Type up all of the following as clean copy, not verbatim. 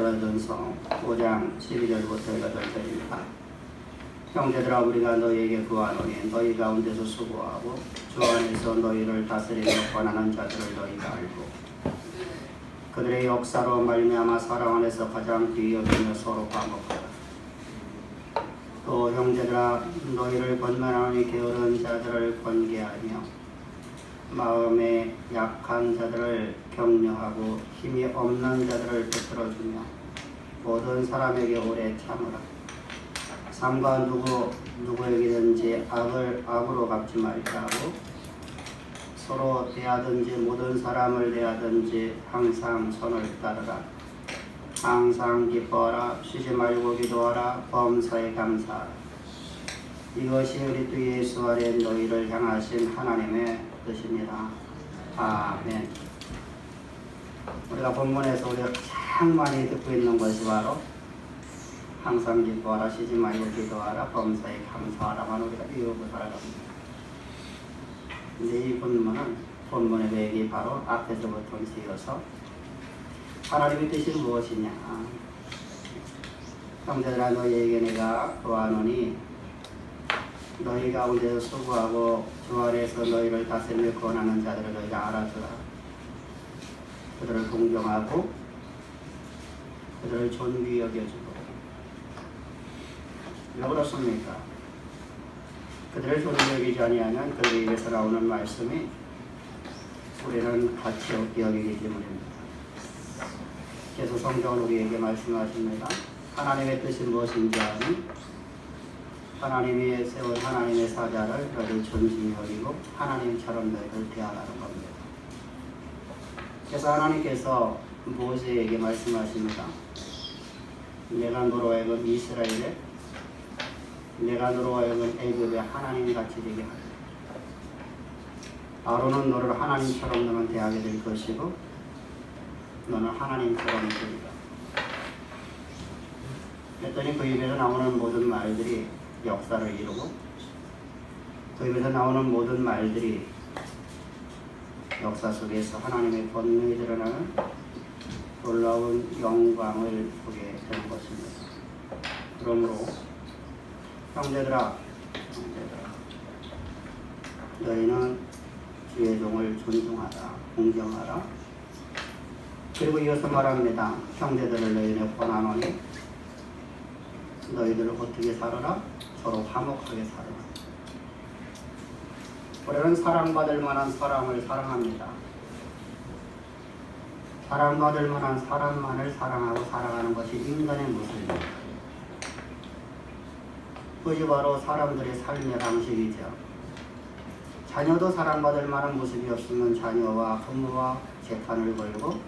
베드로전서 5장 12절부터 8절입니다. 형제들아 우리가 너희에게 구하노니 너희 가운데서 수고하고 주 안에서 너희를 다스리며 권하는 자들을 너희가 알고 그들의 역사로 말미암아 사랑 안에서 가장 귀히 여기며 서로 화목하라. 또 형제들아 너희를 권면하니 게으른 자들을 권계하며 마음에 약한 자들을 격려하고 힘이 없는 자들을 붙들어주며 모든 사람에게 오래 참으라. 삼가 누구에게든지 악을 악으로 갚지 말자 하고 서로 대하든지 모든 사람을 대하든지 항상 선을 따르라. 항상 기뻐하라. 쉬지 말고 기도하라. 범사에 감사하라. 이것이 우리 주 예수 아래 너희를 향하신 하나님의 뜻입니다. 아멘. 우리가 본문에서 우리가 가장 많이 듣고 있는 것이 바로 항상 기뻐하라. 쉬지 말고 기도하라. 범사에 감사하라만 우리가 이루고 살아갑니다. 근데 이 본문의 맥이 바로 앞에서부터 이어서 하나님의 뜻이 무엇이냐. 형제들아 너희에게 내가 구하노니 너희 가운데서 수고하고 주 아래에서 너희를 다스리며 권하는 자들을 너희가 알아주라. 그들을 공경하고 그들을 존귀히 여겨주고. 왜 그렇습니까? 그들을 존귀히 여기지 아니하면 그들에 의해서 나오는 말씀이 우리는 가치 없게 여기기 때문입니다. 그래서 성경은 우리에게 말씀하십니다. 하나님의 뜻이 무엇인지 아니 하나님이 세운 하나님의 사자를 너희를 존중히 여기고 하나님처럼 너희를 대하라는 겁니다. 그래서 하나님께서 모세에게 말씀하십니다. 내가 너로 하여금 이스라엘에 내가 너로 하여금 애굽의 하나님같이 되게 하리라. 아론은 너를 하나님처럼 너는 대하게 될 것이고 너는 하나님처럼 되리라. 그랬더니 그 입에서 나오는 모든 말들이 역사를 이루고 그 입에서 나오는 모든 말들이 역사 속에서 하나님의 권능이 드러나는 놀라운 영광을 보게 되는 것입니다. 그러므로 형제들아 너희는 주의 종을 존중하라, 공경하라. 그리고 이어서 말합니다. 형제들을 너희는 권하노니 너희들 어떻게 살아라? 서로 화목하게 살아라. 우리는 사랑받을 만한 사람을 사랑합니다. 사랑받을 만한 사람만을 사랑하고 살아가는 것이 인간의 모습입니다. 그것이 바로 사람들의 삶의 방식이죠. 자녀도 사랑받을 만한 모습이 없으면 자녀와 부모와 재판을 걸고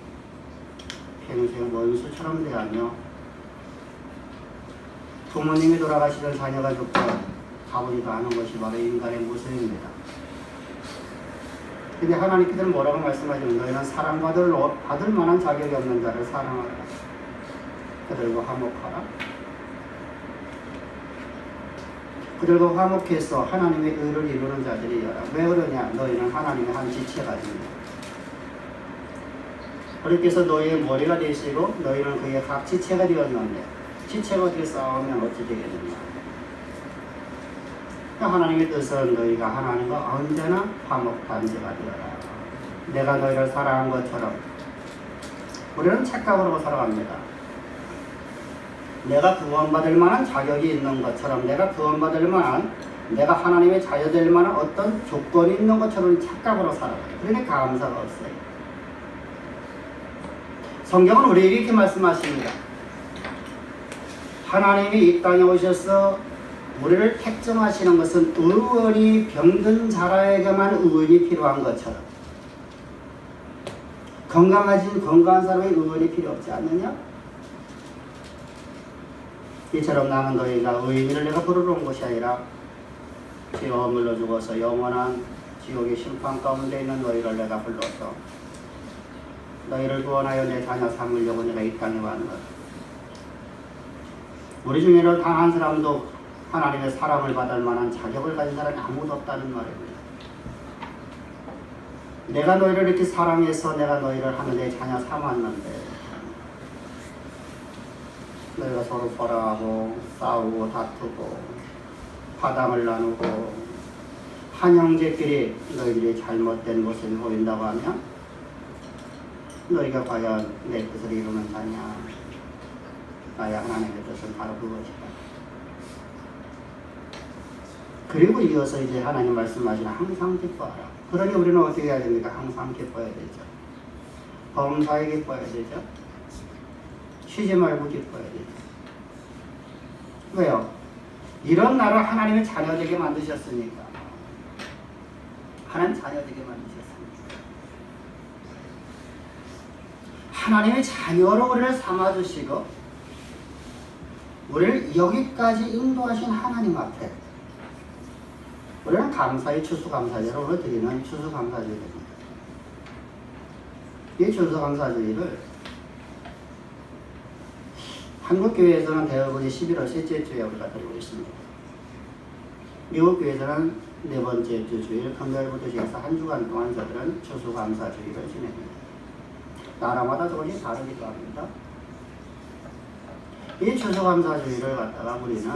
평생 원수처럼 대하며 부모님이 돌아가시던 자녀가 죽고 가보지도 않은 것이 바로 인간의 모습입니다. 근데 하나님께서는 뭐라고 말씀하시면 너희는 사랑받을 만한 자격이 없는 자를 사랑하라. 그들과 화목하라. 그들과 화목해서 하나님의 의를 이루는 자들이여라. 왜 그러냐? 너희는 하나님의 한 지체가 됩니다. 그렇게서 너희의 머리가 되시고 너희는 그의 각 지체가 되었는데 지체가 어떻게 싸우면 어찌 되겠느냐. 하나님의 뜻은 너희가 하나님과 언제나 화목단체가 되어라. 내가 너희를 사랑한 것처럼 우리는 착각으로 살아갑니다. 내가 구원받을 만한 자격이 있는 것처럼 내가 구원받을 만한 내가 하나님의 자녀될 만한 어떤 조건이 있는 것처럼 착각으로 살아가요. 그러니까 감사가 없어요. 성경은 우리에게 이렇게 말씀하십니다. 하나님이 이 땅에 오셔서 우리를 택정하시는 것은 의원이 병든 자라에게만 의원이 필요한 것처럼 건강한 사람의 의원이 필요 없지 않느냐? 이처럼 나는 너희가 의인을 내가 부르러 온 것이 아니라 죄와 허물로 죽어서 영원한 지옥의 심판 가운데 있는 너희를 내가 불러서 너희를 구원하여 내 자녀 삼으려고 내가 이 땅에 왔는 것. 우리 중에는 단 한 사람도 하나님의 사랑을 받을 만한 자격을 가진 사람이 아무도 없다는 말입니다. 내가 너희를 이렇게 사랑해서 내가 너희를 하는 내 자녀 삼았는데 너희가 서로 벌어하고 싸우고 다투고 파당을 나누고 한 형제끼리 너희들이 잘못된 모습을 보인다고 하면 너희가 과연 내 뜻을 이루는 자냐? 나의 하나님의 뜻은 바로 그것이다. 그리고 이어서 이제 하나님 말씀하시는 항상 기뻐하라. 그러니 우리는 어떻게 해야 됩니까? 항상 기뻐야 되죠. 범사에 기뻐야 되죠. 쉬지 말고 기뻐야 되죠. 왜요? 이런 나를 하나님의 자녀되게 만드셨으니까. 하나님 자녀되게 만드셨습니다. 하나님의 자녀로 우리를 삼아주시고 우리를 여기까지 인도하신 하나님 앞에 우리는 감사의 추수감사제로 오늘 드리는 추수감사제입니다. 이 추수감사제를 한국교회에서는 대부분이 11월 셋째 주에 우리가 드리고 있습니다. 미국교회에서는 네 번째 주일 금요일부터 시작해서 한 주간 동안 저들은 추수감사주의를 지냅니다. 나라마다 조금씩 다르기도 합니다. 이 추수감사주의를 갖다가 우리는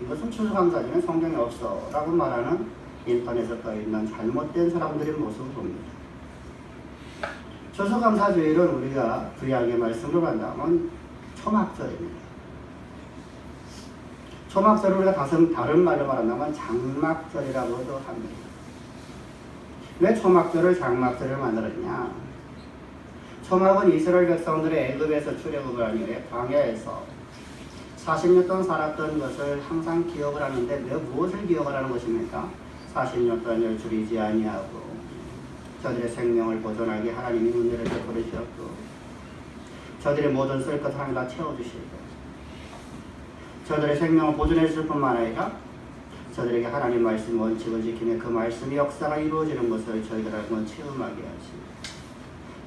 이것은 추수감사주의는 성경에 없어 라고 말하는 인터넷에 떠있는 잘못된 사람들의 모습을 봅니다. 추수감사주의를 우리가 구약의 말씀으로 간다면 초막절입니다. 초막절을 우리가 다른 말로 말한다면 장막절이라고도 합니다. 왜 초막절을 장막절을 만들었냐? 초막은 이스라엘 백성들의 애굽에서 출애굽을 한 이후에 광야에서 40년 동안 살았던 것을 항상 기억을 하는데 왜 무엇을 기억하라는 것입니까? 40년 동안 줄이지 아니하고 저들의 생명을 보존하게 하나님이 은혜를 베풀으셨고 저들의 모든 쓸 것 하나님 다 채워주시고 저들의 생명을 보존해 줄 뿐만 아니라 저들에게 하나님 말씀 원칙을 지키며 그 말씀의 역사가 이루어지는 것을 저희들하고는 체험하게 하시고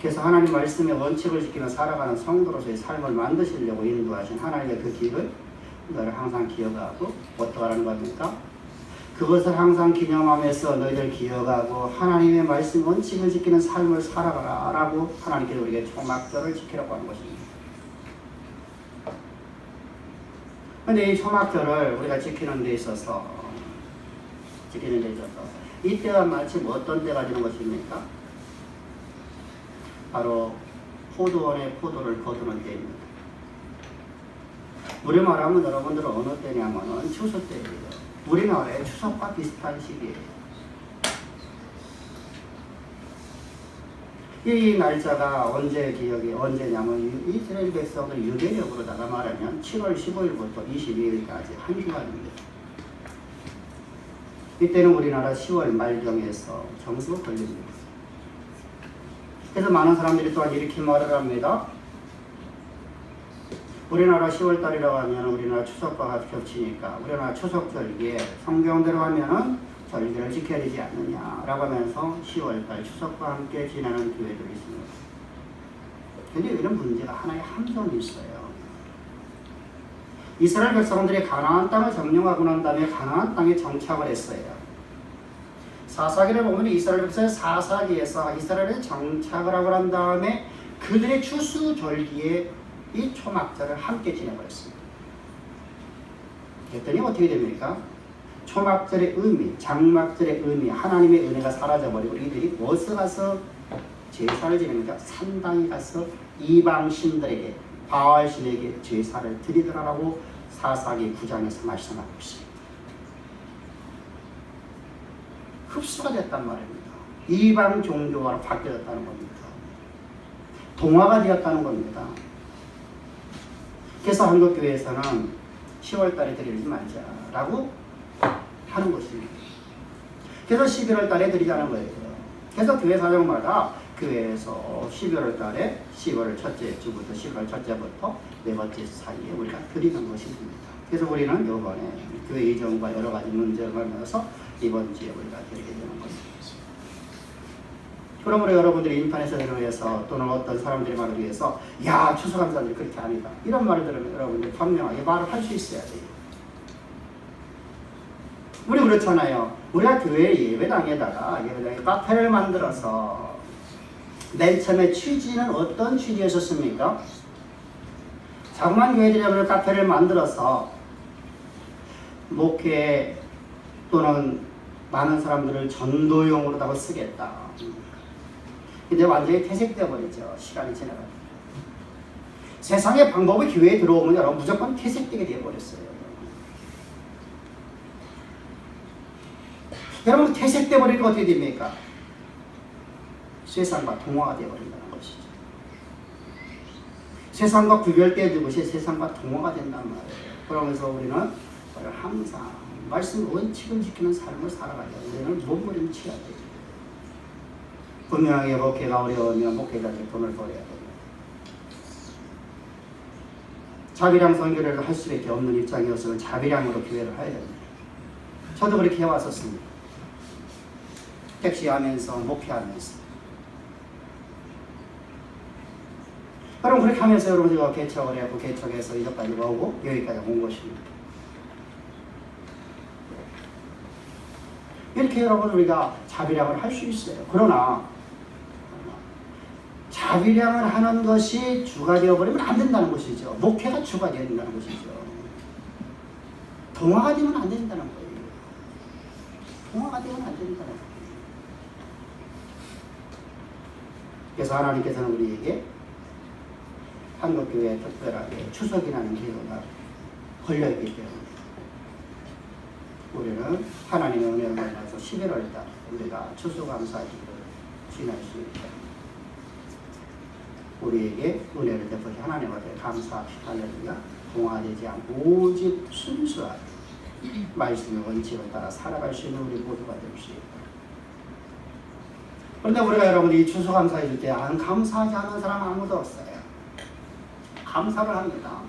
그래서 하나님 말씀의 원칙을 지키며 살아가는 성도로서의 삶을 만드시려고 인도하신 하나님의 그 길을 너희를 항상 기억하고 어떻게 하라는 겁니까? 그것을 항상 기념하면서 너희들 기억하고 하나님의 말씀 원칙을 지키는 삶을 살아가라 라고 하나님께서 우리에게 초막절을 지키라고 하는 것입니다. 그런데 이 초막절을 우리가 지키는 데 있어서 이때가 마침 어떤 때가 되는 것입니까? 바로 포도원의 포도를 거두는 때입니다. 우리 말하면 여러분들은 어느 때냐면은 추수 때예요. 우리나라의 추석과 비슷한 시기예요. 이 날짜가 언제냐면 이스라엘 백성들 유대력으로다가 말하면 7월 15일부터 22일까지 한 주간입니다. 이때는 우리나라 10월 말경에서 정도 걸립니다. 그래서 많은 사람들이 또한 이렇게 말을 합니다. 우리나라 10월달이라고 하면 우리나라 추석과 겹치니까 우리나라 추석 절기에 성경대로 하면은 절기를 지켜야 되지 않느냐라고 하면서 10월달 추석과 함께 지내는 교회들이 있습니다. 근데 이런 문제가 하나의 함정이 있어요. 이스라엘 백성들이 가나안 땅을 점령하고 난 다음에 가나안 땅에 정착을 했어요. 사사기를 보면 이스라엘 백성의 사사기에서 이스라엘에 정착을 하고 난 다음에 그들의 추수절기에 이 초막절을 함께 지내버렸습니다. 그랬더니 어떻게 됩니까? 초막절의 의미, 장막절의 의미, 하나님의 은혜가 사라져버리고 이들이 어디서 가서 제사를 지냅니까? 산당에 가서 이방신들에게 바알신에게 제사를 드리더라라고 사사기 9장에서 말씀하고 있습니다. 흡수가 됐단 말입니다. 이방 종교가 바뀌었다는 겁니다. 동화가 되었다는 겁니다. 그래서 한국교회에서는 10월달에 드리지 말자라고 하는 것입니다. 그래서 11월달에 드리자는 거예요. 그래서 교회 사정마다 교회에서 11월달에 10월 첫째 주부터 11월 첫째부터 네 번째 사이에 우리가 드리는 것입니다. 그래서 우리는 이번에 교회 이전과 여러 가지 문제를 만나서 이번 주에 우리가 드리게 되는 것입니다. 그러므로 여러분들이 인터넷에 의해서 또는 어떤 사람들의 말을 위해서 야 추수감사절이 그렇게 아니다 이런 말을 들으면 여러분들이 분명하게 말을 할 수 있어야 돼요. 우리 그렇잖아요. 우리가 교회 예배당에 카페를 만들어서 맨 처음에 취지는 어떤 취지였었습니까? 자그마한 교회들이 오늘 카페를 만들어서 목회 또는 많은 사람들을 전도용으로다가 쓰겠다. 근데 완전히 퇴색되어 버리죠. 시간이 지나가면. 세상의 방법이 교회에 들어오면 여러분 무조건 퇴색되게 되어버렸어요. 여러분 퇴색되어 버리니까 어떻게 됩니까? 세상과 동화가 되어버린다는 것이죠. 세상과 구별되는 것이 세상과 동화가 된단 말이에요. 그러면서 우리는 항상 말씀 원칙을 지키는 삶을 살아가야 돼요. 우리는 몸부림치야 돼요. 분명하게 목회가 어려우면 목회자들 돈을 벌어야 돼요. 자비량 선교를 할 수밖에 없는 입장이었으면 자비량으로 교회를 해야 됩니다. 저도 그렇게 해왔었습니다. 택시하면서 목회하면서. 그럼 그렇게 하면서 여러분 제가 개척을 했고 개척해서 이제까지 오고 여기까지 온 것입니다. 이렇게 여러분 우리가 자비량을 할 수 있어요. 그러나 자비량을 하는 것이 주가 되어버리면 안 된다는 것이죠. 목회가 주가 되어야 된다는 것이죠. 동화가 되면 안 된다는 거예요. 동화가 되면 안 된다는 거예요. 그래서 하나님께서는 우리에게 한국교회에 특별하게 추석이라는 기회가 걸려있기 때문에 우리는 하나님의 은혜를 만나서 11월달 우리가 추수감사기를 지낼 수 있다. 우리에게 은혜를 베푸신 하나님한테 감사합시다. 할렐루야. 동화되지 않고 오직 순수하게 말씀의 원칙을 따라 살아갈 수 있는 우리 모두가 될 수 있다. 그런데 우리가 여러분이 추수감사해 줄 때 감사하지 않은 사람 아무도 없어요. 감사를 합니다.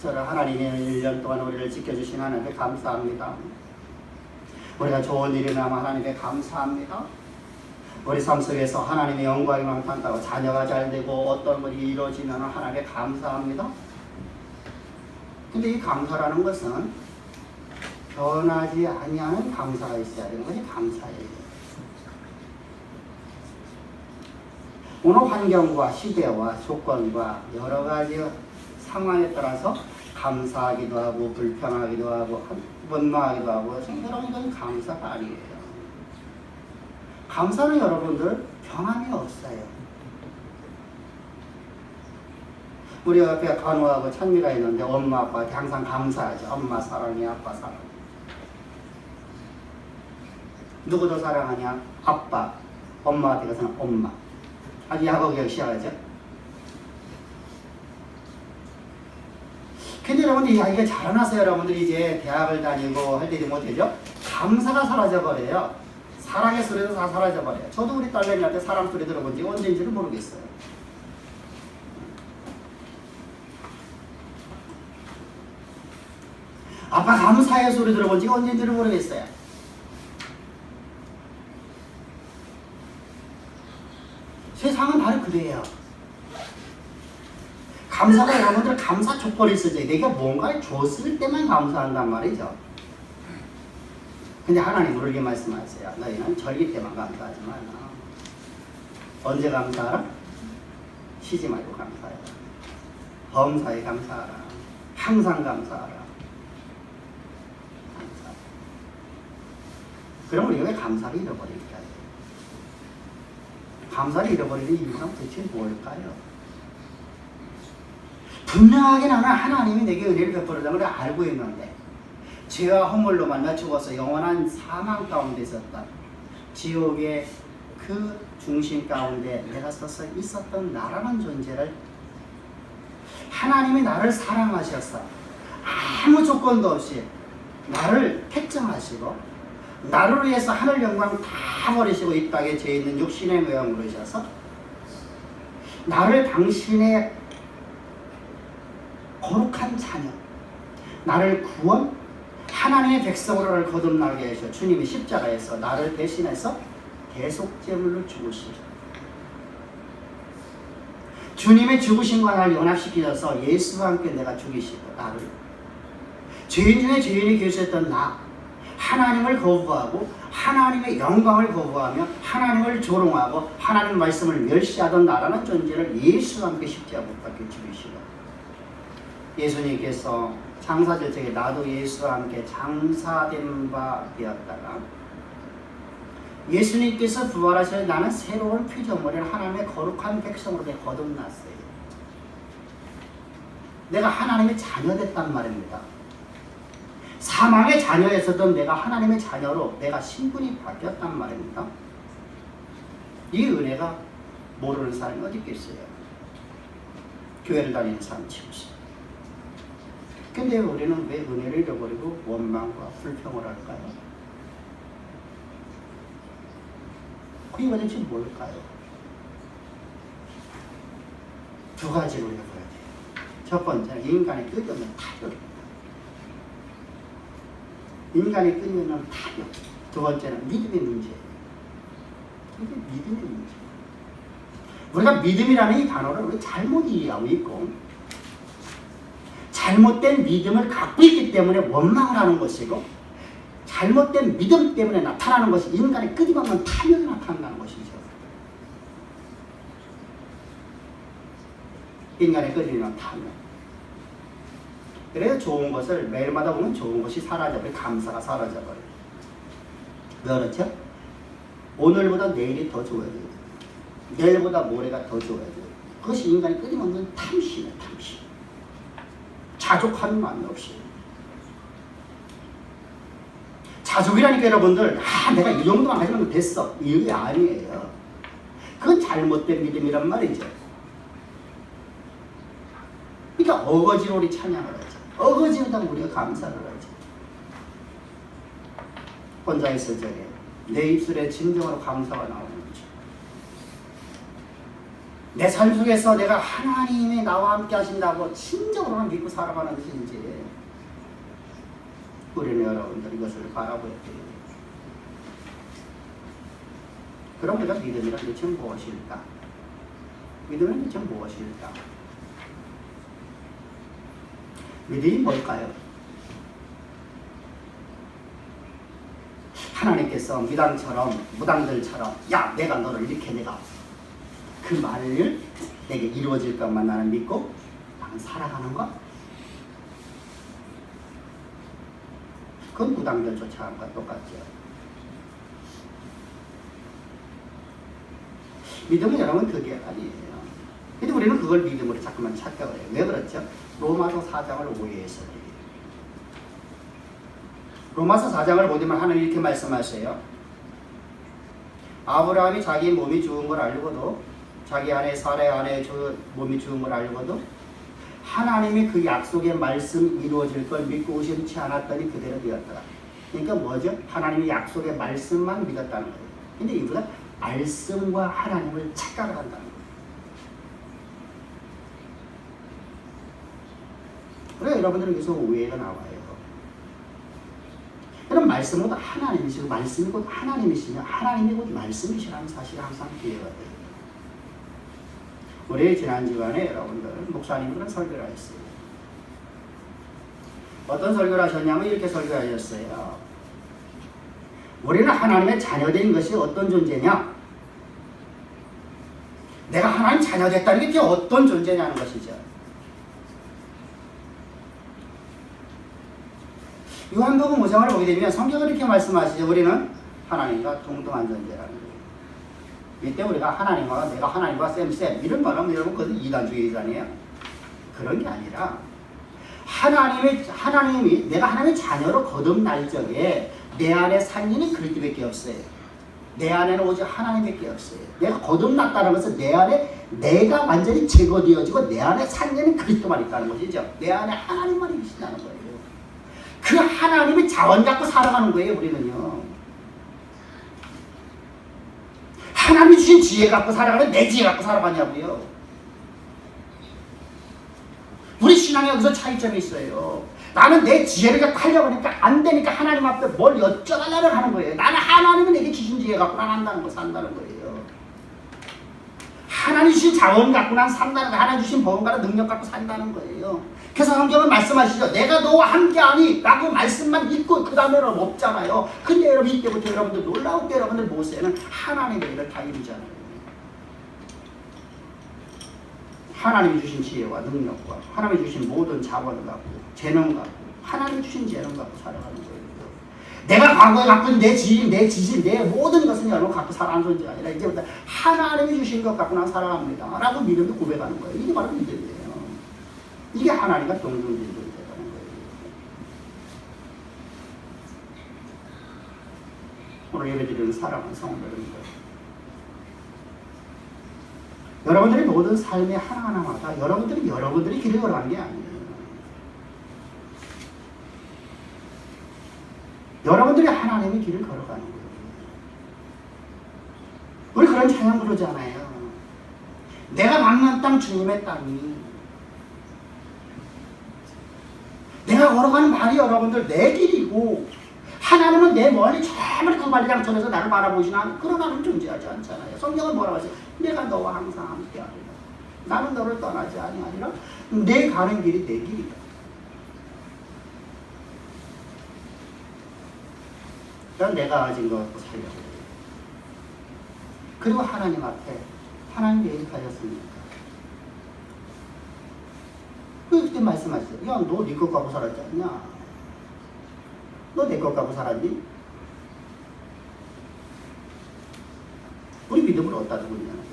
저를 하나님의 1년 동안 우리를 지켜주신 하나님께 감사합니다. 우리가 좋은 일이 나면 하나님께 감사합니다. 우리 삶 속에서 하나님의 영광이 나타난다고 자녀가 잘 되고 어떤 것이 이루어지면 하나님께 감사합니다. 근데 이 감사라는 것은 변하지 아니하는 감사가 있어야 되는 것이 감사예요. 오늘 환경과 시대와 조건과 여러 가지 상황에 따라서 감사하기도 하고 불평하기도 하고 원망하기도 하고 여러분 건 감사가 아니에요. 감사는 여러분들 변함이 없어요. 우리 옆에 간호하고 찬미가 있는데 엄마 아빠한테 항상 감사하죠. 엄마 사랑해, 아빠 사랑해. 누구 더 사랑하냐? 아빠. 엄마한테 가서는 엄마. 아주 야곱이 시작하죠. 근데 여러분들 이야기가 자라나서 여러분들이 이제 대학을 다니고 할 때도 못하죠. 감사가 사라져버려요. 사랑의 소리도 다 사라져버려요. 저도 우리 딸내미한테 사랑 소리 들어본 지 언제인지는 모르겠어요. 아빠 감사의 소리 들어본 지가 언제인지는 모르겠어요. 세상은 바로 그래요. 감사가 여러분들 감사 조건이 있어요. 내가 뭔가를 줬을 때만 감사한단 말이죠. 근데 하나님 우리에게 말씀하세요. 너희는 절기 때만 감사하지 마라. 언제 감사하라? 쉬지 말고 감사해라. 범사에 감사하라. 항상 감사하라. 감사. 그럼 우리가 왜 감사를 잃어버릴까요? 감사를 잃어버리는 이유가 도대체 뭘까요? 분명하게 나는 하나님이 내게 은혜를 베풀었다는 걸 알고 있는데 죄와 허물로 만나 죽어서 영원한 사망 가운데 있었다. 지옥의 그 중심 가운데 내가 서서 있었던 나라는 존재를 하나님이 나를 사랑하셔서 아무 조건도 없이 나를 택정하시고 나를 위해서 하늘 영광 다 버리시고 이 땅에 죄 있는 육신의 모양으로 오셔서 나를 당신의 거룩한 자녀, 나를 구원, 하나님의 백성으로 나를 거듭나게 하셔. 주님이 십자가에서 나를 대신해서 대속제물로 죽으시죠. 주님의 죽으심과 나를 연합시키셔서 예수와 함께 내가 죽이시고 나를 죄인 중에 죄인이 계셨던 나 하나님을 거부하고 하나님의 영광을 거부하며 하나님을 조롱하고 하나님 말씀을 멸시하던 나라는 존재를 예수와 함께 십자가 못 박혀 죽이시고, 예수님께서 장사절정에 나도 예수와 함께 장사된 바 되었다가 예수님께서 부활하셔서 나는 새로운 피조물인 하나님의 거룩한 백성으로 거듭났어요. 내가 하나님의 자녀됐단 말입니다. 사망의 자녀에서도 내가 하나님의 자녀로 내가 신분이 바뀌었단 말입니다. 이 은혜가 모르는 사람이 어디 있겠어요? 교회를 다니는 사람 치고서. 근데 우리는 왜 은혜를 잃어버리고 원망과 불평을 할까요? 그 이유가 대체 뭘까요? 두 가지로 해봐야 돼요. 첫 번째는 인간의 끝없는 타협입니다. 인간의 끊임없는 타협. 두 번째는 믿음의 문제예요. 이게 믿음의 문제. 우리가 믿음이라는 이 단어를 우리 잘못 이해하고 있고, 잘못된 믿음을 갖고 있기 때문에 원망을 하는 것이고, 잘못된 믿음 때문에 나타나는 것이 인간의 끊임없는 타협이 나타난다는 것이죠. 인간의 끊임없는 타협. 그래서 좋은 것을 매일마다 보면 좋은 것이 사라져버려, 감사가 사라져버려. 왜 그렇죠? 오늘보다 내일이 더 좋아야 돼요. 내일보다 모레가 더 좋아야 돼요. 그것이 인간의 끊임없는 탐심이에요, 탐심. 자족하는 마음이 없어요. 자족이라니까 여러분들, 내가 이 정도만 가지면 됐어. 이게 아니에요. 그건 잘못된 믿음이란 말이죠. 그러니까 어거지로 우리 찬양을 하죠. 어거지로다가 우리가 감사를 하죠. 혼자 있을 적에 내 입술에 진정으로 감사가 나오는 거죠. 내 삶 속에서 내가 하나님이 나와 함께 하신다고 진정으로 믿고 살아가는 것인지, 우리는 여러분들 이것을 바라보야 돼요. 그럼 우리가 믿음이란 대체 무엇일까? 믿음은 대체 무엇일까? 믿음이 뭘까요? 하나님께서 무당들처럼 야, 내가 너를 이렇게 내가 그 말을 내게 이루어질 것만 나는 믿고 나는 살아가는 것? 그건 무당들 쫓아간 것과 똑같죠. 믿음은 여러분 그게 아니에요. 근데 우리는 그걸 믿음으로 자꾸만 착각을 해요. 왜 그렇죠? 로마서 4장을 오해해서 그래요. 로마서 4장을 보면 하나님 이렇게 말씀하세요. 아브라함이 자기 몸이 죽은 걸 알고도, 자기 아내 사라의 아내 몸이 죽은 걸 알고도 하나님이 그 약속의 말씀 이루어질 걸 믿고 의심치 않았더니 그대로 되었더라. 그러니까 뭐죠? 하나님의 약속의 말씀만 믿었다는 거예요. 근데 이보다 말씀과 하나님을 착각을 한다는 거예요. 그래서 여러분들은 여기서 오해가 나와요. 그럼 말씀은 하나님이시고 말씀이 곧 하나님이시며 하나님이 곧 말씀이시라는 사실을 항상 기억해야 돼요. 우리 지난 주간에 여러분들 목사님들은 설교를 하셨어요. 어떤 설교를 하셨냐면 이렇게 설교하셨어요. 우리는 하나님의 자녀된 것이 어떤 존재냐? 내가 하나님 자녀됐다는 게 어떤 존재냐는 것이죠. 요한복음 5장을 보게 되면 성경은 이렇게 말씀하시죠. 우리는 하나님과 동등한 존재라는 거예요. 이때 우리가 하나님과 내가 하나님과 쌤 이런 말하면 여러분 그것은 이단주의자네요. 그런 게 아니라 하나님이 내가 하나님의 자녀로 거듭날 적에 내 안에 상인이 그리스도밖에 없어요. 내 안에는 오직 하나님밖에 없어요. 내가 거듭났다는 것은 내 안에 내가 완전히 제거되어지고 내 안에 상인이 그리스도만 있다는 것이죠. 내 안에 하나님만 계신다는 거예요. 그 하나님이 자원 갖고 살아가는 거예요. 우리는요. 하나님이 주신 지혜 갖고 살아가는 내 지혜 갖고 살아가냐고요. 우리 신앙에 여기서 차이점이 있어요. 나는 내 지혜를 갖고 하려고 하니까 안 되니까 하나님 앞에 뭘 여쭤달라고 하는 거예요. 나는 하나님은 내게 주신 지혜 갖고 난 한다는 거 산다는 거예요. 하나님 주신 자원 갖고는 산다는 거, 하나님 주신 보험가는 능력 갖고 산다는 거예요. 그래서 성경은 말씀하시죠. 내가 너와 함께하니 라고 말씀만 믿고 그 다음에는 없잖아요. 근데 여러분 이때부터 여러분들 놀라운게 여러분들 모세는 하나님의 일을 다 이루잖아요. 하나님이 주신 지혜와 능력과 하나님이 주신 모든 자원을 갖고 재능 갖고 하나님이 주신 재능 갖고 살아가는 거예요. 내가 과거에 갖고 있는 내 지인, 내 지식, 내 모든 것은 여러분 갖고 살아가는 존재가 아니라 이제부터 하나님이 주신 것 갖고 난 살아갑니다 라고 믿음을 고백하는 거예요. 이게 바로 믿음이에요. 이게 하나님과 동등되는 거예요. 오늘 예배드리는 사랑하는 성도들입니다. 여러분들의 모든 삶의 하나하나마다 여러분들이 길을 걸어가는 게 아니에요. 여러분들이 하나님의 길을 걸어가는 거예요. 우리 그런 찬양 부르잖아요. 내가 만난 땅 주님의 땅이, 내가 걸어가는 말이 여러분들 내 길이고 하나님은 내 멀리 저 멀리 그 만리장천에서 나를 바라보시나 그런 하나님 존재하지 않잖아요. 성경은 뭐라고 하죠? 내가 너와 항상 함께하리라. 나는 너를 떠나지 아니하리라. 내 가는 길이 내 길이다. 그건 내가 가진 것 갖고 살려고 해요. 그리고 하나님 앞에 하나님 왜 이렇게 하셨습니까? 왜 그때 말씀하셨어요? 야, 너 네 것 갖고 살았지 않냐? 너 내 것 갖고 살았니? 우리 믿음을 어디다 두고 있냐는 거예요.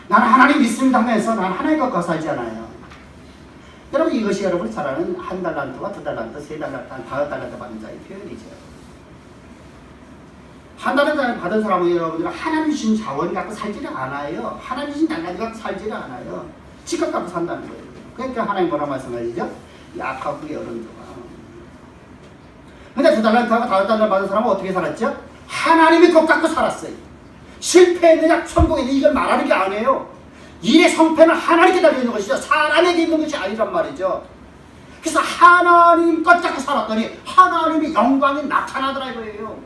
나는 하나님 믿습니다 하면서 난 하나님 것 갖고 살지 않아요. 여러분 이것이 여러분이 잘 아는 한 달란트와 두 달란트, 세 달란트, 다섯 달란트 받은 자의 표현이죠. 한 달란트 받은 사람은 여러분들은 하나님 주신 자원 갖고 살지를 않아요. 하나님 주신 달란트 갖고 살지를 않아요. 지각 갖고 산다는 거예요. 그러니까 하나님 뭐라고 말씀하시죠? 약하고 어른도가. 근데 두 달란트하고 다섯 달란트 받은 사람은 어떻게 살았죠? 하나님의 것 갖고 살았어요. 실패했느냐 성공했느냐 이걸 말하는 게 아니에요. 일의 성패는 하나님께 달려있는 것이죠. 사람에게 있는 것이 아니란 말이죠. 그래서 하나님 것 갖고 살았더니 하나님의 영광이 나타나더라 이거예요.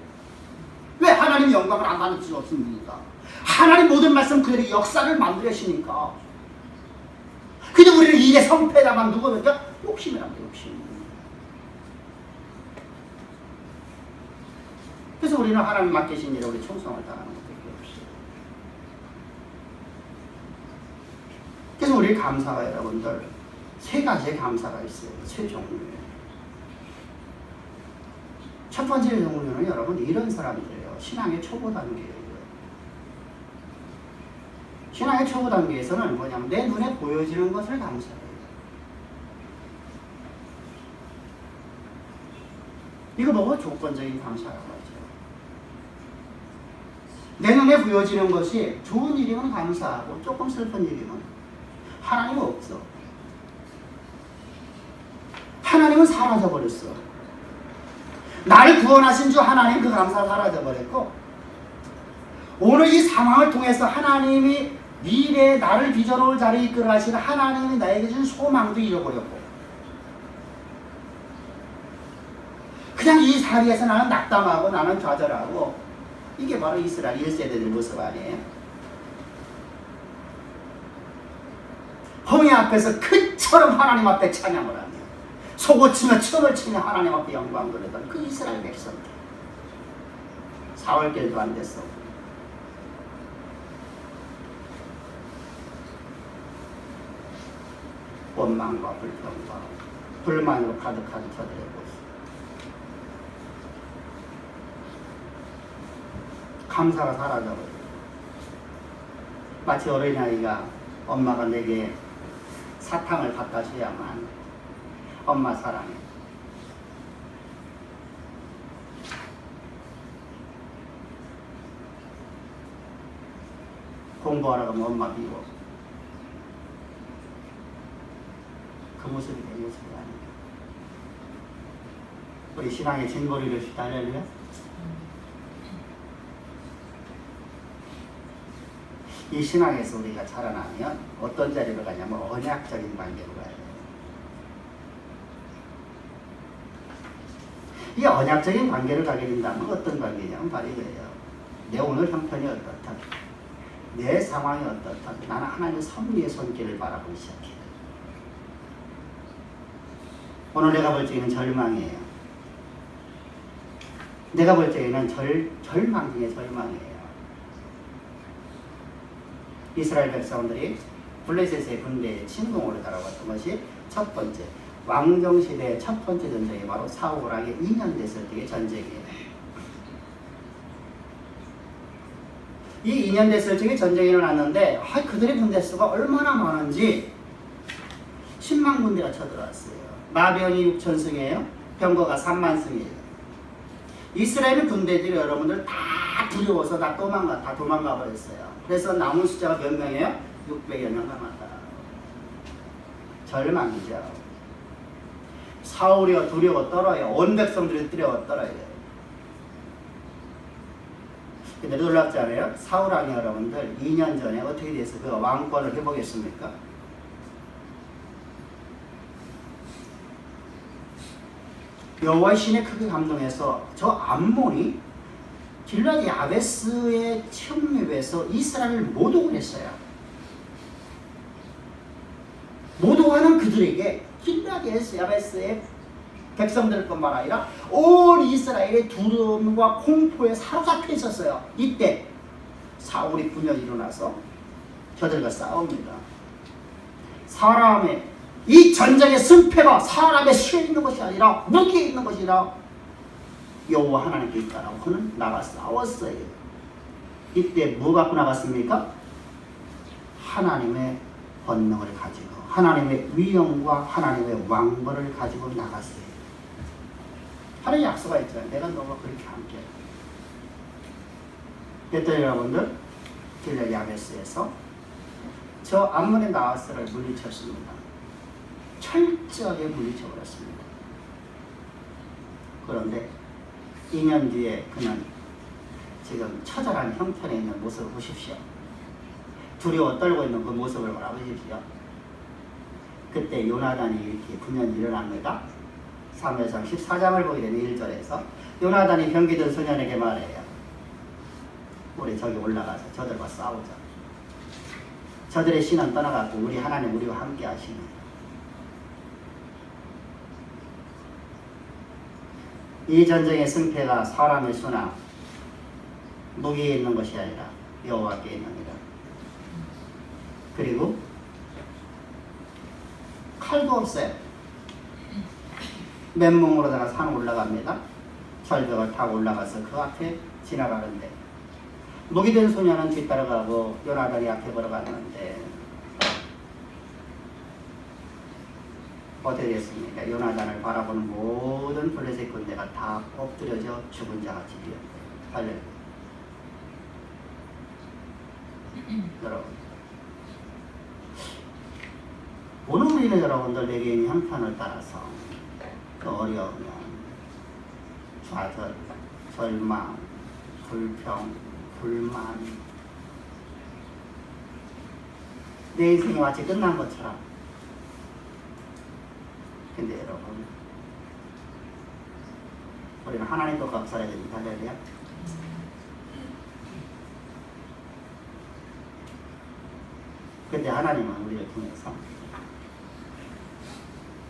왜 하나님의 영광을 안 받을 수 없습니까? 하나님 모든 말씀 그대로 역사를 만들으시니까. 근데 우리는 일의 성패다만 누구면요? 욕심이란 게 욕심. 그래서 우리는 하나님 맡기신 일에 우리 충성을 다하는 것밖에 없어요. 그래서 우리 감사가 여러분들 세 가지의 감사가 있어요. 세 종류예요. 첫 번째 종류는 여러분 이런 사람들이에요. 신앙의 초보 단계예요. 신앙의 초보 단계에서는 뭐냐면 내 눈에 보여지는 것을 감사해요. 이거 보고 조건적인 감사라고 하죠. 내 눈에 보여지는 것이 좋은 일이면 감사하고 조금 슬픈 일이면 하나님은 없어. 하나님은 사라져버렸어. 나를 구원하신 주 하나님 그 감사가 사라져버렸고 오늘 이 상황을 통해서 하나님이 미래에 나를 빚어놓을 자리에 이끌어 가시는 하나님이 나에게 준 소망도 잃어버렸고 그냥 이 자리에서 나는 낙담하고 나는 좌절하고 이게 바로 이스라엘 1세대들 모습 아니에요? 홍해 앞에서 그처럼 하나님 앞에 찬양을 하며 속옷치며 춤을 추며 하나님 앞에 영광 돌리던 그 이스라엘 백성들 4월길도 안 됐어. 원망과 불평과 불만으로 가득한 저들의 모습. 감사가 사라져버려요. 마치 어린아이가 엄마가 내게 사탕을 갖다 줘야만 엄마 사랑해. 공부하러 가면 엄마 미워. 그 모습이 내 모습이 아닙니다. 우리 신앙의 진보리를 시달려요. 이 신앙에서 우리가 자라나면 어떤 자리로 가냐면 언약적인 관계로 가야 돼요. 이 언약적인 관계를 가게 된다면 어떤 관계냐면 바로 이거예요. 내 오늘 형편이 어떻다, 내 상황이 어떻다, 나는 하나님의 섭리의 손길을 바라보기 시작해요. 오늘 내가 볼 적에는 절망이에요. 내가 볼 적에는 절망 중에 절망이에요. 이스라엘 백성들이 블레셋의 군대에 침공으로 따라갔던 것이 첫 번째, 왕정시대의 첫 번째 전쟁이 바로 사울왕의 2년 됐을 때의 전쟁이에요. 이 2년 됐을 적에 전쟁이 일어났는데 그들의 군대 수가 얼마나 많은지 10만 군대가 쳐들어왔어요. 마병이 6,000승이에요. 병거가 30,000승이에요. 이스라엘 군대들이 여러분들 다 두려워서 다 도망가 버렸어요. 그래서 남은 숫자가 몇 명이에요? 600여 명 남았다. 절망이죠. 사울이여 두려워 떨어요. 온 백성들이 두려워 떨어요. 근데 놀랍지 않아요? 사울왕이 여러분들 2년 전에 어떻게 돼서 그 왕권을 회복했습니까? 여호와의 신에 크게 감동해서 저 암몬이 길르앗 야베스에 침입해서 이스라엘을 모독을 했어요. 모독하는 그들에게 길르앗 야베스의 백성들뿐만 아니라 온 이스라엘의 두려움과 공포에 사로잡혀 있었어요. 이때 사울이 분열이 일어나서 저들과 싸웁니다. 사람의 이 전쟁의 승패가 사람의 수에 있는 것이 아니라 무기에 있는 것이라 여호와 하나님께 있다라고 그는 나가 싸웠어요. 이때 뭐 갖고 나갔습니까? 하나님의 권능을 가지고 하나님의 위엄과 하나님의 왕벌을 가지고 나갔어요. 하나님 약속가 있잖아요. 내가 너와 그렇게 함께. 그랬더니 여러분들 길르앗 야베스에서 저 암몬의 나하스를 물리쳤습니다. 철저하게 물리쳐버렸습니다. 그런데 2년 뒤에 그는 지금 처절한 형편에 있는 모습을 보십시오. 두려워 떨고 있는 그 모습을 바라보십시오. 그때 요나단이 이렇게 분연이 일어납니다. 사무엘상 14장을 보게 되면 1절에서 요나단이 병기든 소년에게 말해요. 우리 저기 올라가서 저들과 싸우자. 저들의 신은 떠나갔고 우리 하나님 우리와 함께 하시는. 이 전쟁의 승패가 사람의 수나 무기에 있는 것이 아니라 여호와께 있느니라. 그리고 칼도 없어요. 맨몸으로다가 산 올라갑니다. 절벽을 타고 올라가서 그 앞에 지나가는데 무기된 소녀는 뒤따라가고 요나단이 앞에 걸어가는데 어떻게 됐습니까? 요나단을 바라보는 모든 블레셋 군대가 다 엎드려져 죽은 자같이 되었대요. 할렐루야. 여러분, 오늘 우리는 여러분들 내 개인의 형편을 따라서 그 어려우면 좌절, 절망, 불평, 불만, 내 인생이 마치 끝난 것처럼. 근데 여러분, 우리는 하나님도 감사해야 됩니다. 할렐루야. 근데 하나님은 우리를 통해서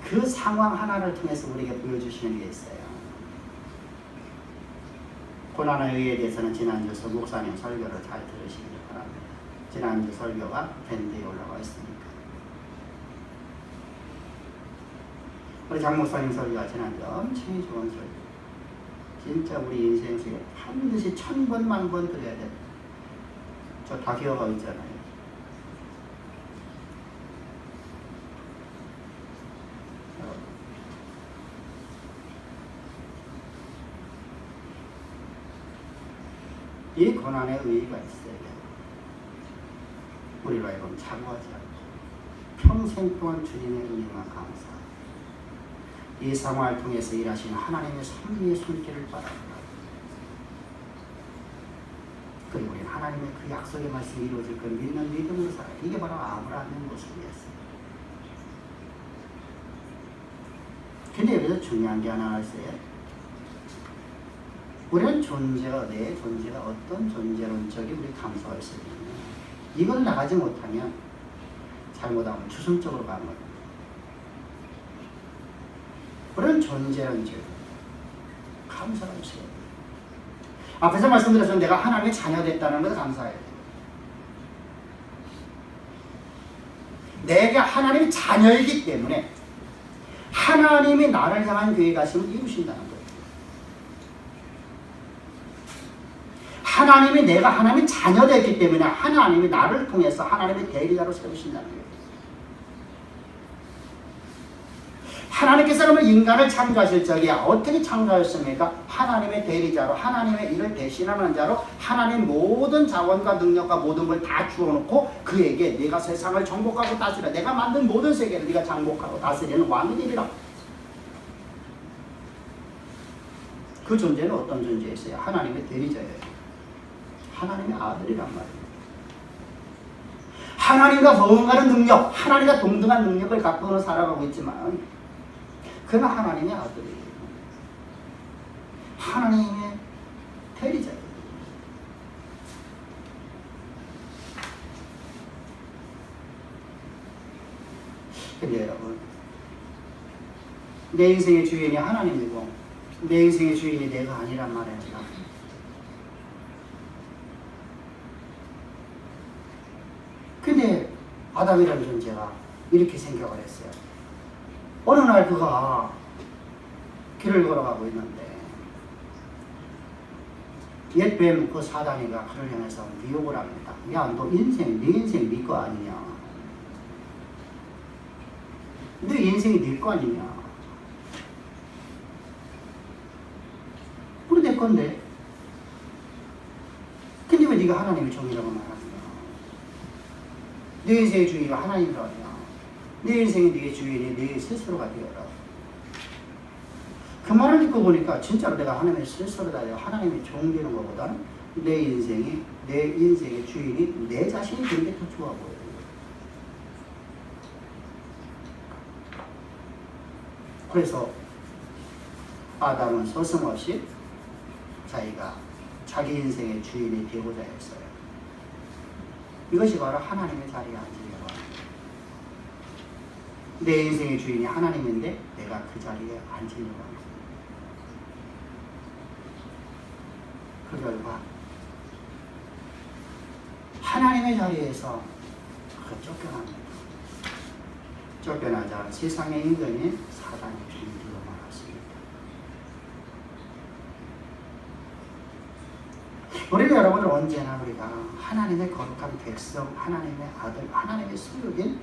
그 상황 하나를 통해서 우리에게 보여주시는 게 있어요. 고난의 의의에 대해서는 지난주 목사님 설교를 잘 들으시기를 바랍니다. 지난주 설교가 밴드에 올라와 있으니까. 우리 장 목사님 설교가 지난주 엄청 좋은 설교. 진짜 우리 인생 속에 반드시 1000번, 10,000번 들어야 돼. 저 다 기억하고 있잖아요. 이 고난의 의의가 있어야 돼요. 우리로 하여금 자고하지 않고 평생 동안 주님의 은혜만 감사하고 이 상황을 통해서 일하시는 하나님의 섭리의 손길을 바라보라. 그리고 우리는 하나님의 그 약속의 말씀이 이루어질 걸 믿는 믿음으로 살아요. 이게 바로 아브라함의 모습이었어요. 근데 여기서 중요한 게 하나 있어요. 우리는 존재가 내 존재가 어떤 존재론적인 우리 감소가 있어야 되냐. 이걸 나가지 못하면 잘못하면 추상적으로 가는 거예요. 우리는 존재론적 감사가 있어야 돼요. 앞에서 말씀드렸지만 내가 하나님의 자녀됐다는 것을 감사해야 돼요. 내가 하나님의 자녀이기 때문에 하나님이 나를 향한 계획하심을 이루신다는 거예요. 하나님이 내가 하나님의 자녀됐기 때문에 하나님이 나를 통해서 하나님의 대리자로 세우신다는 거예요. 하나님께서 그러면 인간을 창조하실 적에 어떻게 창조하셨습니까? 하나님의 대리자로, 하나님의 일을 대신하는 자로 하나님의 모든 자원과 능력과 모든 걸 다 주어놓고 그에게 네가 세상을 정복하고 다스려, 내가 만든 모든 세계를 네가 정복하고 다스리는 왕이니라. 그 존재는 어떤 존재였어요? 하나님의 대리자예요. 하나님의 아들이란 말이에요. 하나님과 더응하는 능력, 하나님과 동등한 능력을 갖고는 살아가고 있지만 그는 하나님의 아들이에요. 하나님의 대리자예요. 근데 여러분, 내 인생의 주인이 하나님이고 내 인생의 주인이 내가 아니란 말입니다. 근데 아담이라는 존재가 이렇게 생각을 했어요. 어느 날 그가 길을 걸어가고 있는데 옛뱀 그 사단이가 그를 향해서 미혹을 합니다. 야, 너 인생, 네 인생 네 거 아니냐? 너 인생이 네 거 아니냐? 그래 내 건데. 근데 왜 네가 하나님의 종이라고 말하냐? 네 인생의 주인이 하나님이라고 하냐? 내 인생이 네 주인이 네 스스로가 되어라. 그 말을 듣고 보니까 진짜로 내가 하나님의 스스로다, 하나님의 종 되는 것보다는 내 인생의 주인이 내 자신이 되는 게 더 좋아 보여요. 그래서 아담은 서슴없이 자기가 자기 인생의 주인이 되고자 했어요. 이것이 바로 하나님의 자리에 앉으려고 합니다. 내 인생의 주인이 하나님인데 내가 그 자리에 앉으려고 합니다. 그 결과 하나님의 자리에서 쫓겨납니다. 쫓겨나자 세상의 인간이 사단의 주인이 되어 말았습니다. 우리가 여러분들 언제나 우리가 하나님의 거룩한 백성, 하나님의 아들, 하나님의 소유인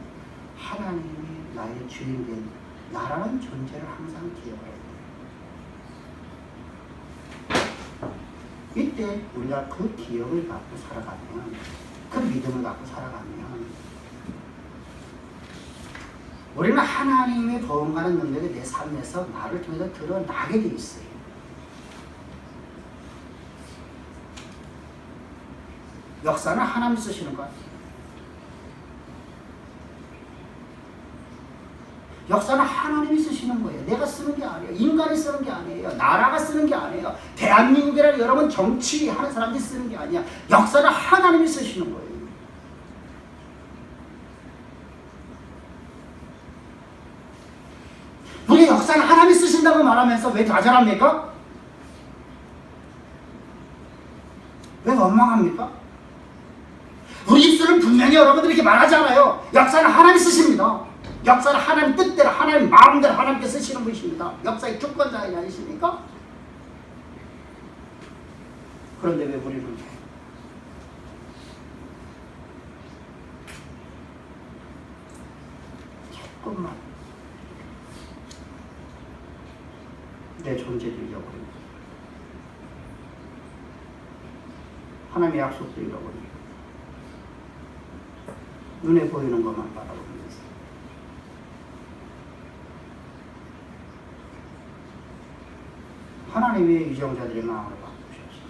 하나님이 나의 주인된 나라는 존재를 항상 기억해야 돼요. 이때 우리가 그 기억을 갖고 살아가면, 그 믿음을 갖고 살아가면 우리는 하나님의 보험가는 능력이 내 삶에서 나를 통해서 드러나게 돼 있어요. 역사는 하나님이 쓰시는 것 같아요. 역사는 하나님이 쓰시는 거예요. 내가 쓰는 게 아니에요. 인간이 쓰는 게 아니에요. 나라가 쓰는 게 아니에요. 대한민국이라는 여러분 정치하는 사람들이 쓰는 게 아니야. 역사는 하나님이 쓰시는 거예요. 우리 역사는 하나님이 쓰신다고 말하면서 왜 좌절합니까? 왜 원망합니까? 우리 입술은 분명히 여러분들에게 말하잖아요. 역사는 하나님이 쓰십니다. 역사는 하나님 뜻대로, 하나님 마음대로 하나님께 쓰시는 분이십니다. 역사의 주권자이 아니십니까? 그런데 왜 우리는 조금만 내 존재를 잃어버립니다. 하나님의 약속도 잃어버립니다. 눈에 보이는 것만 바라봅니다. 하나님의 유정자들의 마음을 바꾸셔서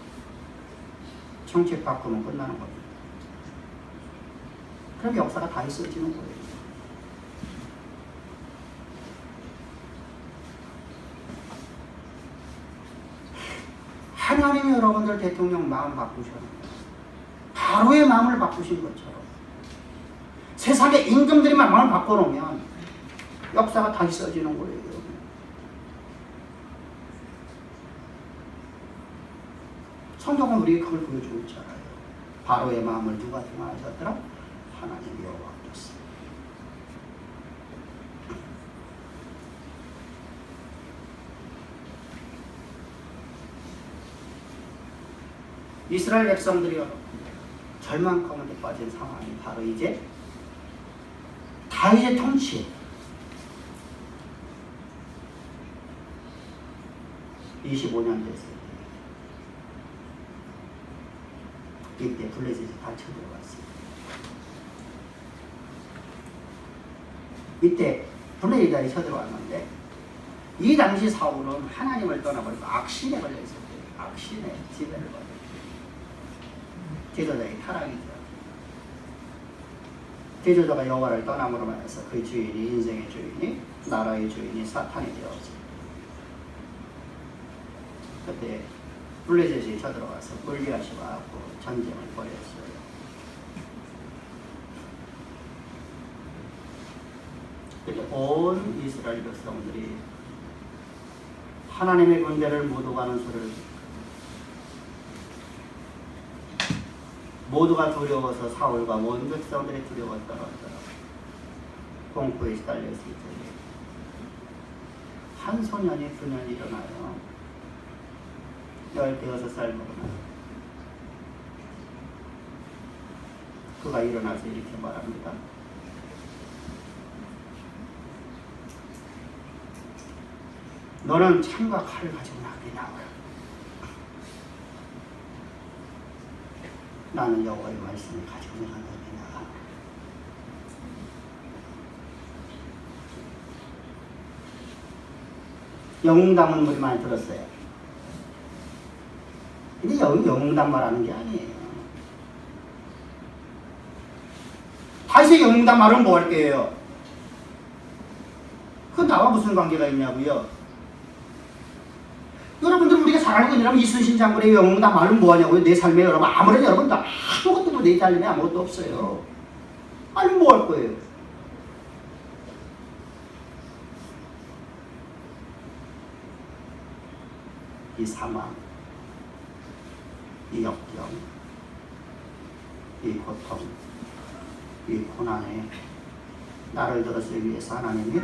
정책 바꾸면 끝나는 겁니다. 그럼 역사가 다 있어지는 거예요. 하나님이 여러분들 대통령 마음 바꾸셨는데 바로의 마음을 바꾸신 것처럼 세상의 임금들이 마음을 바꿔놓으면 역사가 다시 써지는 거예요. 성경은 우리에게 그걸 보여주고 있잖아요. 바로의 마음을 누가 등하셨더라? 하나님 여호와께서. 이스라엘 백성들이 절망 가운데 빠진 상황이 바로 이제 다윗의 통치 25년 됐어요. 이때 블레셋이 다 쳐들어갔어요. 이때 블레셋이 쳐들어왔는데 이 당시 사울은 하나님을 떠나버리고 악신에 걸려 있었대요. 악신에 지배를 받았대요. 제조자의 타락이죠. 제조자가 여호와를 떠남으로 말해서 그 주인이 인생의 주인이 나라의 주인이 사탄이 되었어요. 그때 블레셋이 쳐들어가서 골리앗이 와갖고 전쟁을 벌였어요. 그때 온 이스라엘 백성들이 하나님의 군대를 모두 가는 소리를 모두가 두려워서 사울과 온 백성들이 두려웠다고 하더라고요. 공포에 시달렸을 때 한 소년이 그날 일어나요. 16살 먹으나 그가 일어나서 이렇게 말합니다. 너는 창과 칼을 가지고 나에게 나와라. 나는 여호와의 말씀을 가지고 내가 너에게 나가. 영웅담은 우리 많이 들었어요. 근데 영웅담 말하는 게 아니에요. 다시 영웅담 말은 뭐 할게요? 그건 나와 무슨 관계가 있냐고요? 여러분들 우리가 잘 알고 있느라면 이순신 장군의 영웅담 말은 뭐 하냐고요? 내 삶에 여러분 아무런 여러분 아무것도 내 삶에 아무것도 없어요. 아니 뭐 할 거예요? 이 사망, 이 역경, 이 고통, 이 고난에 나를 들었을 위해서 하나님이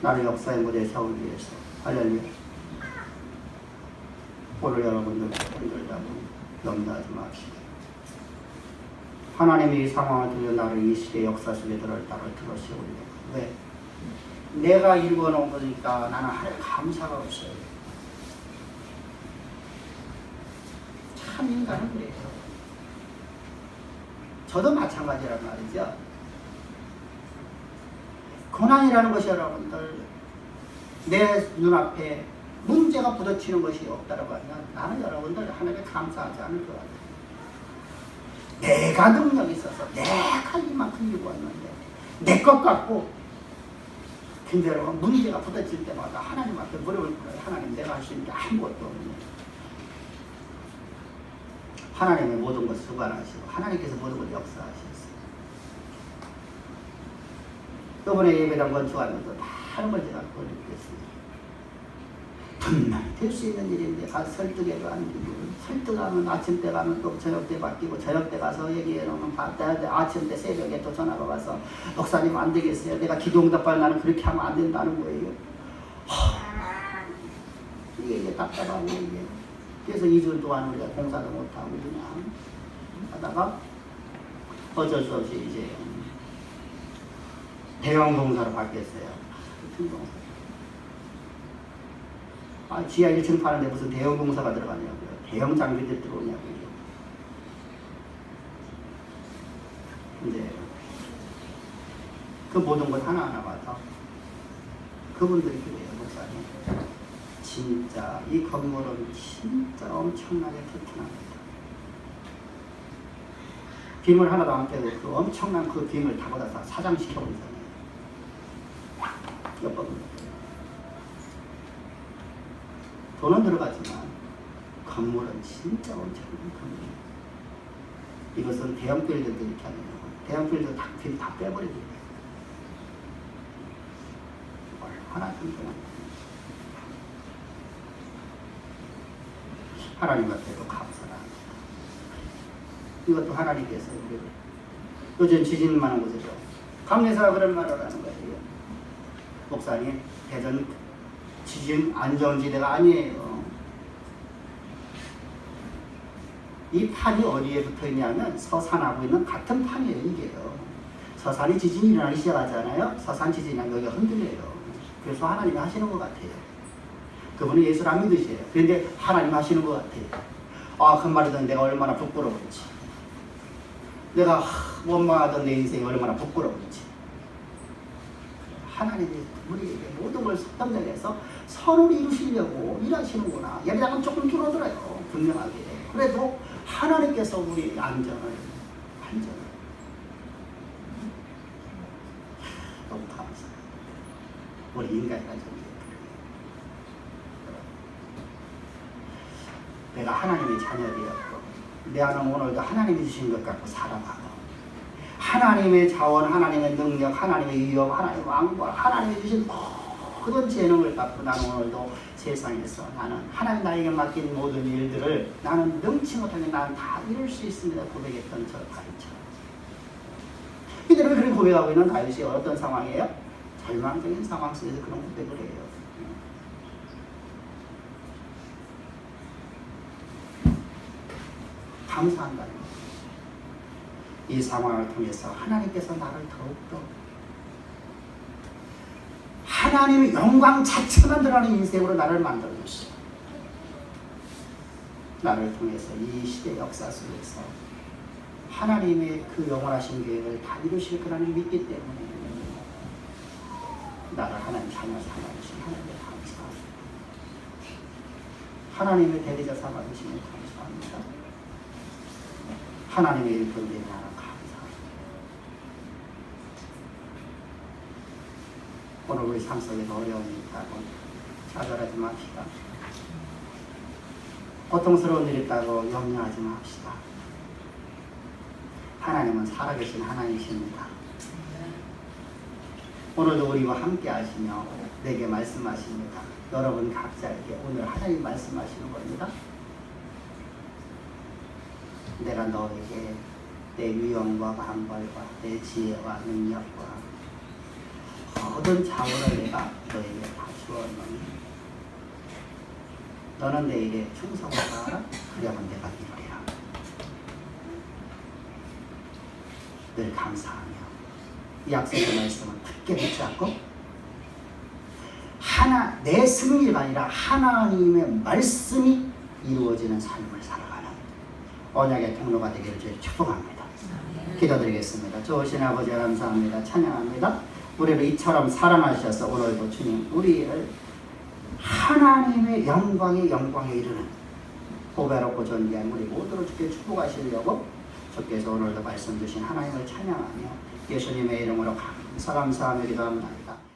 나를 역사의 무대에 세우기 위해서 할렐루야. 오늘 여러분들 힘들다고 염려하지 맙시다. 하나님이 이 상황을 들여 나를 이 시대 역사 속에 들어 세우려고. 왜? 내가 읽어놓은 거니까 나는 할 감사가 없어요. 참 인간은 그래요. 저도 마찬가지란 말이죠. 고난이라는 것이 여러분들 내 눈앞에 문제가 부딪히는 것이 없다고 하면 나는 여러분들 하나님께 감사하지 않을 것 같아요. 내가 능력이 있어서 내가 이만큼 이루었는데 내 것 같고 근데 여러분 문제가 부딪힐 때마다 하나님 앞에 무릎을 꿇어요. 하나님 내가 할 수 있는 게 아무것도 없네. 하나님의 모든 것을 주관하시고 하나님께서 모든 것을 역사하셨어요. 이번에 예배당 건축하면서 많은 걸 제가 느꼈습니다. 분명히 될 수 있는 일인데 가서 설득해도 안 되고 설득하면 아침 때 가면 또 저녁 때 바뀌고 저녁 때 가서 얘기해놓으면 아침 때 새벽에 또 전화가 와서 목사님 안 되겠어요. 내가 기도응답할 나는 그렇게 하면 안 된다는 거예요. 이게 답답하고 이게 그래서 2주 동안 우리가 공사도 못하고 그냥 하다가 어쩔 수 없이 이제 대형 공사로 바뀌었어요. 지하 1층 파는데 무슨 대형 공사가 들어가냐고요. 대형 장비들 들어오냐고요. 근데 그 모든 것 하나하나마다 그분들이 그래요. 목사님 진짜 이 건물은 진짜 엄청나게 튼튼합니다. 빔을 하나도 안 빼고 그 엄청난 그 빔을 다 걷어서 사장시켜버리잖아요. 몇 번. 돈은 들어가지만 건물은 진짜 엄청난 건물. 이것은 대형 빌딩들 이렇게 하는 거. 대형 빌딩 다 빼버리게 돼요. 얼마나 든든한 하나님 앞에도 감사를 합니다. 이것도 하나님께서 우리를 요즘 지진 많은 곳에서 감리사가 그런 말을 하는 거예요. 목사님, 대전 지진 안정지대가 아니에요. 이 판이 어디에 붙어 있냐면 서산하고 있는 같은 판이에요. 이게요. 서산이 지진이 일어나기 시작하잖아요. 서산 지진이 여기가 흔들려요. 그래서 하나님이 하시는 것 같아요. 그분은 예수를 안 믿으세요. 그런데 하나님 하시는 것 같아요. 아, 그 말이든 내가 얼마나 부끄러운지. 내가 원망하던 내 인생이 얼마나 부끄러운지. 하나님이 우리에게 모든 걸 선정해서 선을 이루시려고 일하시는구나. 예배당은 조금 줄어들어요. 분명하게. 그래도 하나님께서 우리 안전을 너무 감사해요. 우리 인간이란 점이 내가 하나님의 자녀되었고 내 안은 오늘도 하나님이 주신 것 갖고 살아가고 하나님의 자원, 하나님의 능력, 하나님의 위엄, 하나님의 왕과 하나님이 주신 모든 재능을 갖고 나는 오늘도 세상에서 나는 하나님 나에게 맡긴 모든 일들을 나는 능치 못하게 나는 다 이룰 수 있습니다. 고백했던 저 다윗처럼. 근데 왜 그런 고백하고 있는 다윗이 어떤 상황이에요? 절망적인 상황 속에서 그런 고백을 해요. 감사한다는 거예요. 이 상황을 통해서 하나님께서 나를 더욱더 하나님의 영광 자체만 드러나는 인생으로 나를 만들어주시고 나를 통해서 이 시대 역사 속에서 하나님의 그 영원하신 계획을 다 이루실 거라는 믿기 때문에 나를 하나님 자녀 삼아주신 하나님께 감사합니다. 하나님의 대리자 삼아주시면 감사합니다. 하나님의 일꾼들이 나는 감사합니다. 오늘 우리 삶 속에서 어려움이 있다고 좌절하지 맙시다. 고통스러운 일이 있다고 염려하지 맙시다. 하나님은 살아계신 하나님이십니다. 오늘도 우리와 함께 하시며 내게 말씀하십니다. 여러분 각자에게 오늘 하나님 말씀하시는 겁니다. 내가 너에게 내 위엄과 방벌과 내 지혜와 능력과 모든 자원을 내가 너에게 다 주었노니 너는 내 일에 충성하라. 그러면 내가 이루리라. 늘 감사하며 이 약속의 말씀을 굳게 붙잡고 내 승리가 아니라 하나님의 말씀이 이루어지는 삶을 살아가는 언약의 통로가 되기를 주의 축복합니다. 기도드리겠습니다. 좋으신 아버지 감사합니다. 찬양합니다. 우리를 이처럼 사랑하셔서 오늘도 주님 우리를 하나님의 영광에 이르는 보배롭고 존귀한 우리 모두를 주께 축복하시려고 주께서 오늘도 말씀 주신 하나님을 찬양하며 예수님의 이름으로 감사하며 기도합니다.